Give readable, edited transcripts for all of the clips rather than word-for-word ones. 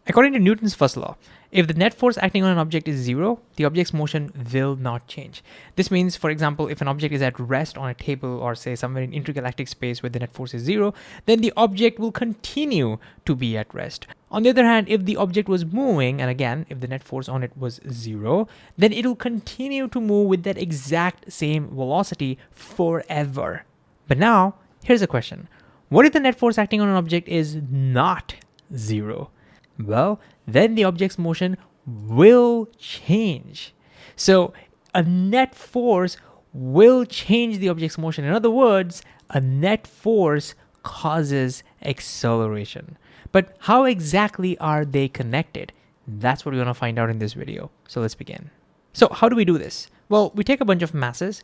According to Newton's first law, if the net force acting on an object is zero, the object's motion will not change. This means, for example, if an object is at rest on a table or say somewhere in intergalactic space where the net force is zero, then the object will continue to be at rest. On the other hand, if the object was moving, and again, if the net force on it was zero, then it will continue to move with that exact same velocity forever. But now, here's a question. What if the net force acting on an object is not zero? Well, then the object's motion will change. So a net force will change the object's motion. In other words, a net force causes acceleration. But how exactly are they connected? That's what we're going to find out in this video. So let's begin. So how do we do this? Well, we take a bunch of masses,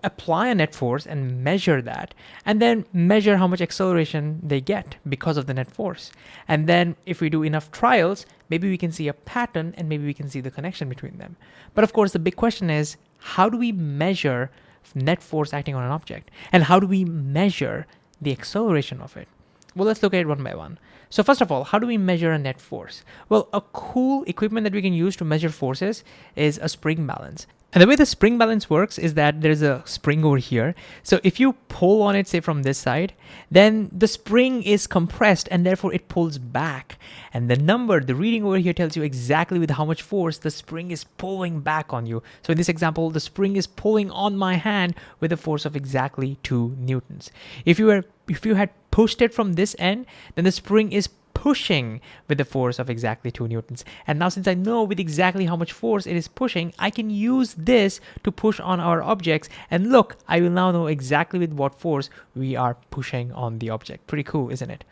apply a net force and measure that, and then measure how much acceleration they get because of the net force. And then if we do enough trials, maybe we can see a pattern and maybe we can see the connection between them. But of course, the big question is, how do we measure net force acting on an object? And how do we measure the acceleration of it? Well, let's look at it one by one. So first of all, how do we measure a net force? Well, a cool equipment that we can use to measure forces is a spring balance. And the way the spring balance works is that there's a spring over here. So if you pull on it, say from this side, then the spring is compressed and therefore it pulls back. And the number, the reading over here tells you exactly with how much force the spring is pulling back on you. So in this example, the spring is pulling on my hand with a force of exactly 2 newtons. If you had pushed it from this end, then the spring is pushing with the force of exactly 2 newtons. And now since I know with exactly how much force it is pushing, I can use this to push on our objects. And look, I will now know exactly with what force we are pushing on the object. Pretty cool, isn't it?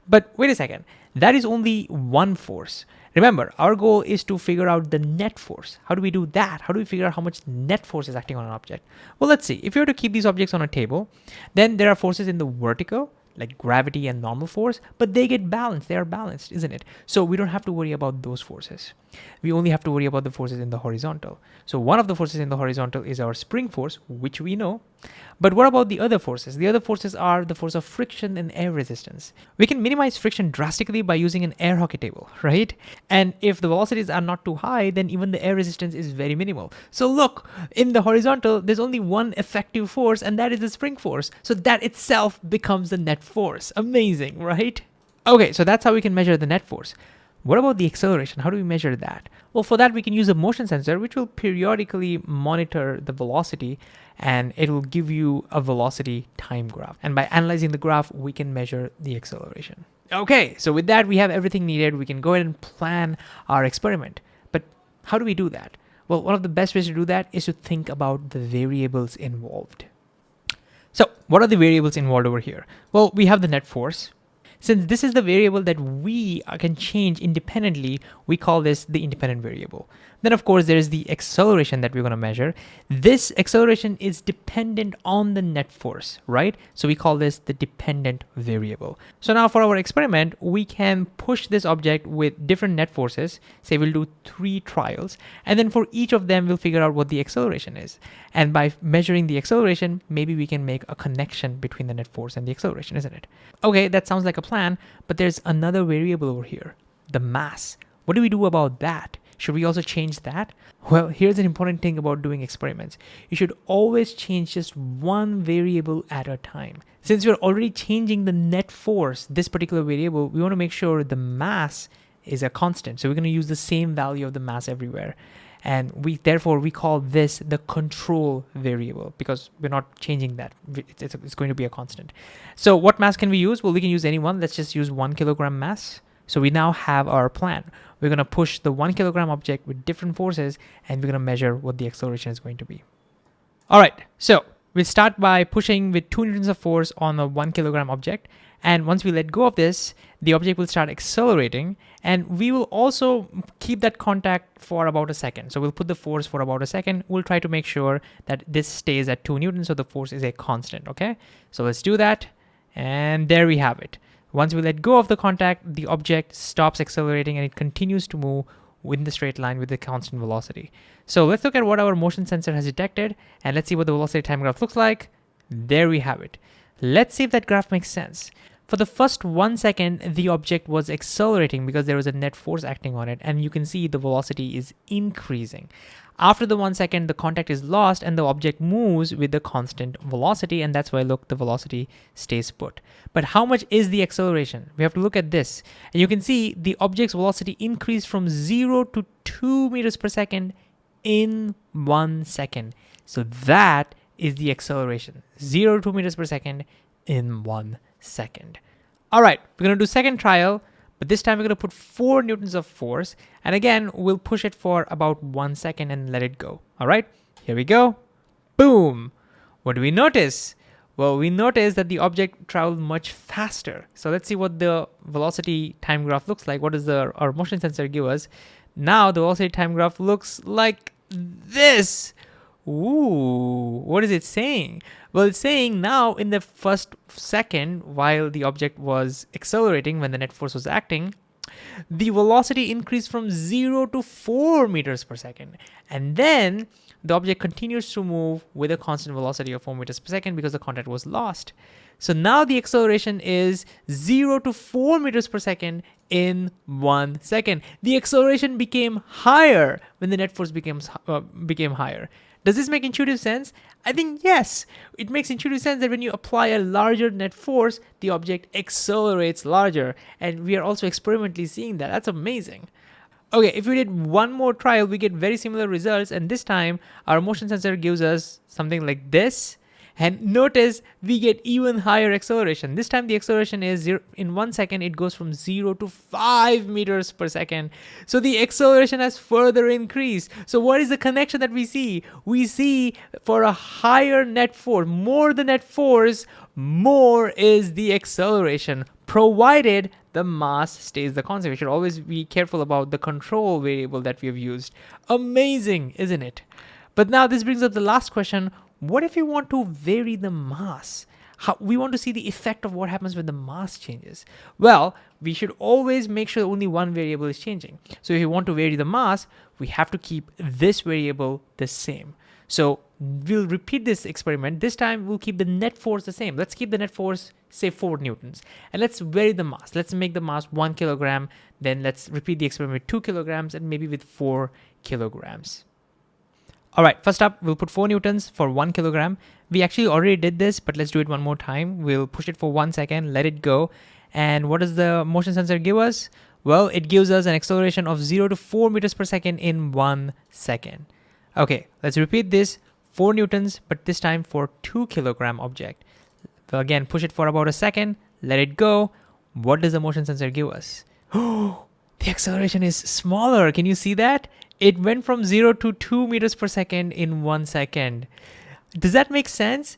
But wait a second, that is only one force. Remember, our goal is to figure out the net force. How do we do that? How do we figure out how much net force is acting on an object? Well, let's see. If you were to keep these objects on a table, then there are forces in the vertical, like gravity and normal force, but they get balanced. They are balanced, isn't it? So we don't have to worry about those forces. We only have to worry about the forces in the horizontal. So one of the forces in the horizontal is our spring force, which we know. But what about the other forces? The other forces are the force of friction and air resistance. We can minimize friction drastically by using an air hockey table, right? And if the velocities are not too high, then even the air resistance is very minimal. So look, in the horizontal, there's only one effective force, and that is the spring force. So that itself becomes the net force. Amazing, right? Okay, so that's how we can measure the net force. What about the acceleration? How do we measure that? Well, for that, we can use a motion sensor, which will periodically monitor the velocity, and it will give you a velocity time graph. And by analyzing the graph, we can measure the acceleration. Okay, so with that, we have everything needed. We can go ahead and plan our experiment. But how do we do that? Well, one of the best ways to do that is to think about the variables involved. So what are the variables involved over here? Well, we have the net force. Since this is the variable that we can change independently, we call this the independent variable. Then of course there is the acceleration that we're going to measure. This acceleration is dependent on the net force, right? So we call this the dependent variable. So now for our experiment, we can push this object with different net forces. Say we'll do 3 trials, and then for each of them we'll figure out what the acceleration is. And by measuring the acceleration, maybe we can make a connection between the net force and the acceleration, isn't it? Okay, that sounds like a plan, but there's another variable over here, the mass. What do we do about that? Should we also change that? Well, here's an important thing about doing experiments. You should always change just one variable at a time. Since we're already changing the net force, this particular variable, we want to make sure the mass is a constant. So we're going to use the same value of the mass everywhere. And therefore we call this the control variable because we're not changing that. It's going to be a constant. So what mass can we use? Well, we can use any one. Let's just use 1 kilogram mass. So we now have our plan. We're going to push the 1 kilogram object with different forces, and we're going to measure what the acceleration is going to be. All right, so we'll start by pushing with 2 newtons of force on a 1 kilogram object. And once we let go of this, the object will start accelerating, and we will also keep that contact for about a second. So we'll put the force for about a second. We'll try to make sure that this stays at 2 newtons, so the force is a constant, okay? So let's do that, and there we have it. Once we let go of the contact, the object stops accelerating and it continues to move in the straight line with the constant velocity. So let's look at what our motion sensor has detected, and let's see what the velocity time graph looks like. There we have it. Let's see if that graph makes sense. For the first 1 second, the object was accelerating because there was a net force acting on it, and you can see the velocity is increasing. After the 1 second, the contact is lost and the object moves with the constant velocity, and that's why, look, the velocity stays put. But how much is the acceleration? We have to look at this. And you can see the object's velocity increased from 0 to 2 meters per second in 1 second. So that is the acceleration. 0 to 2 meters per second in 1 second. All right, we're going to do second trial. But this time we're going to put 4 newtons of force. And again, we'll push it for about 1 second and let it go. All right, here we go. Boom. What do we notice? Well, we notice that the object traveled much faster. So let's see what the velocity time graph looks like. What does our motion sensor give us? Now the velocity time graph looks like this. Ooh, what is it saying? Well, it's saying now in the first second, while the object was accelerating, when the net force was acting, the velocity increased from 0 to 4 meters per second. And then the object continues to move with a constant velocity of 4 meters per second because the contact was lost. So now the acceleration is 0 to 4 meters per second in 1 second. The acceleration became higher when the net force became higher. Does this make intuitive sense? I think yes. It makes intuitive sense that when you apply a larger net force, the object accelerates larger. And we are also experimentally seeing that. That's amazing. Okay, if we did one more trial, we get very similar results. And this time, our motion sensor gives us something like this. And notice we get even higher acceleration. This time the acceleration is 0. In 1 second, it goes from 0 to 5 meters per second. So the acceleration has further increased. So what is the connection that we see? We see for a higher net force, more the net force, more is the acceleration, provided the mass stays the constant. We should always be careful about the control variable that we have used. Amazing, isn't it? But now this brings up the last question. What if you want to vary the mass? We want to see the effect of what happens when the mass changes. Well, we should always make sure only one variable is changing. So if you want to vary the mass, we have to keep this variable the same. So we'll repeat this experiment. This time we'll keep the net force the same. Let's keep the net force, say 4 newtons. And let's vary the mass. Let's make the mass 1 kilogram. Then let's repeat the experiment with 2 kilograms and maybe with 4 kilograms. All right, first up, we'll put 4 newtons for 1 kilogram. We actually already did this, but let's do it one more time. We'll push it for 1 second, let it go. And what does the motion sensor give us? Well, it gives us an acceleration of 0 to 4 meters per second in 1 second. Okay, let's repeat this. 4 newtons, but this time for 2 kilogram object. So again, push it for about a second, let it go. What does the motion sensor give us? Oh, the acceleration is smaller. Can you see that? It went from 0 to 2 meters per second in 1 second. Does that make sense?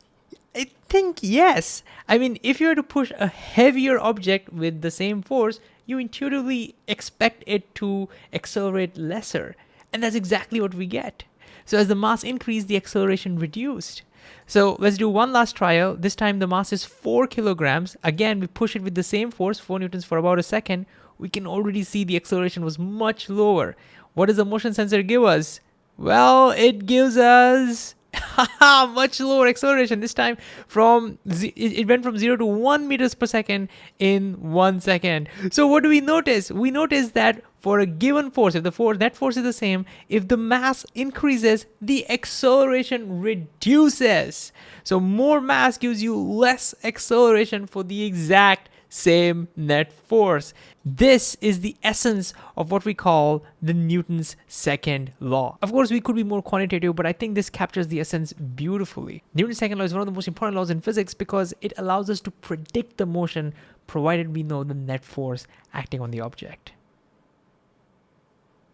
I think yes. I mean, if you were to push a heavier object with the same force, you intuitively expect it to accelerate lesser. And that's exactly what we get. So as the mass increased, the acceleration reduced. So let's do one last trial. This time the mass is 4 kilograms. Again, we push it with the same force, 4 newtons for about a second. We can already see the acceleration was much lower. What does the motion sensor give us? Well, it gives us much lower acceleration. This time it went from 0 to 1 meters per second in 1 second. So what do we notice? We notice that for a given force, if the net force is the same, if the mass increases, the acceleration reduces. So more mass gives you less acceleration for the exact same net force. This is the essence of what we call the Newton's second law. Of course, we could be more quantitative, but I think this captures the essence beautifully. Newton's second law is one of the most important laws in physics because it allows us to predict the motion provided we know the net force acting on the object.